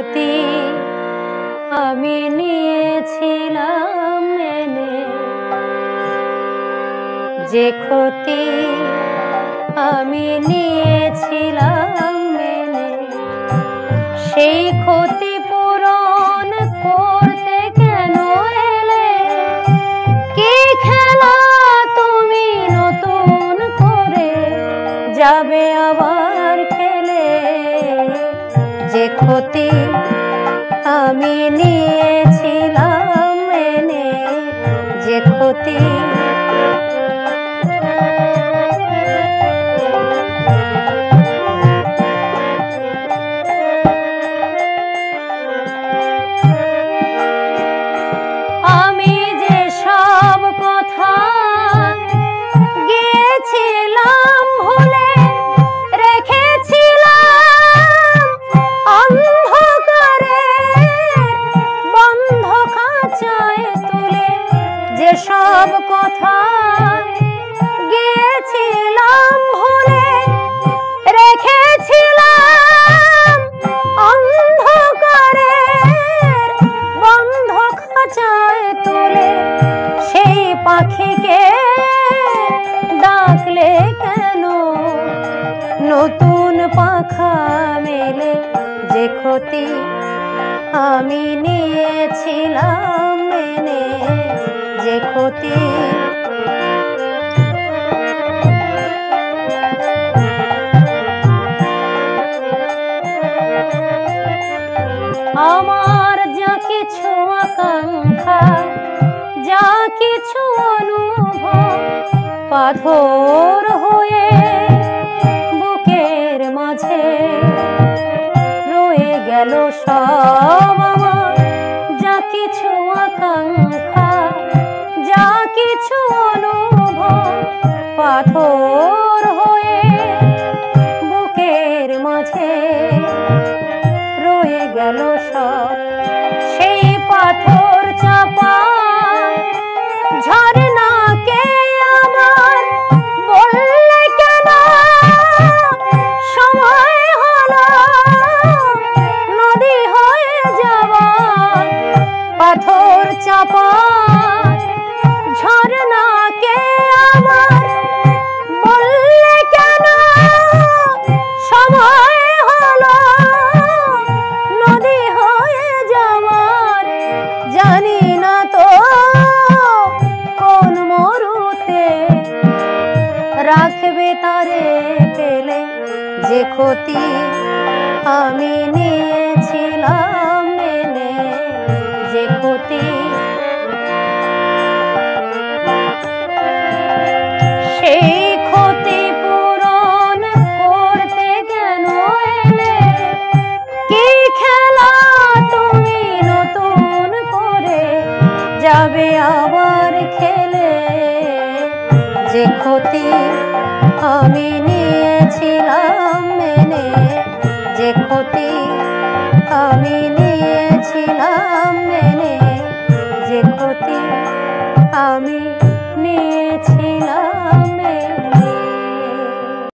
ক্ষতি আমি নিয়েছিলাম মেনে, যে ক্ষতি আমি নিয়েছিলাম মেনে, সেই ক্ষতি পূরণ করতে কেন এলে? কি খেলা তুমি নতুন করে যাবে আবার খেলে? যে ক্ষতি আমি নিয়েছিলাম মেনে, যে ক্ষতি আমি যে সব কথা গিয়েছিলাম ভুলে, রেখেছিলাম অন্ধকারে বন্ধ খাঁচায় তুলে। যে সব কথা গিয়েছিলাম ভুলে, রেখেছিলাম অন্ধকারে বন্ধ খাঁচায় তুলে। সেই পাখিকে ডাকলে কেন নতুন পাখা মেলে? যে ক্ষতি আমি নিয়েছিলাম মেনে, যে ক্ষতি আমার যা কিছু আকাঙ্ক্ষা, যা কিছু অনুভব পাথর হয়ে বুকের মাঝে রয়ে গেল সব। আমার যা কিছু আকাঙ্ক্ষা, যা কিছু অনুভব পাথর হয়ে বুকের মাঝে রয়ে গেল সব। সেই পাথর চাপা ঝরনাকে আমার বললে কেন? সময় হলো নদী হয়ে যাওয়ার। পাথর চাপা ঝরনাকে আমার বললে কেন? সময় হলো নদী হয়ে যাওয়ার। জানি না তো কোন মরুতে রাখবে তারে পেলে? যে ক্ষতি আমি নিয়েছিলাম মেনে, যে ক্ষতি সেই ক্ষতি পূরণ করতে কেন এলে? কি খেলা তুমি নতুন করে যাবে আবার খেলে? যে ক্ষতি আমি নিয়েছিলাম মেনে, যে ক্ষতি আমি নিয়েছিলাম মেনে, যে ক্ষতি আমি নিয়েছিলাম।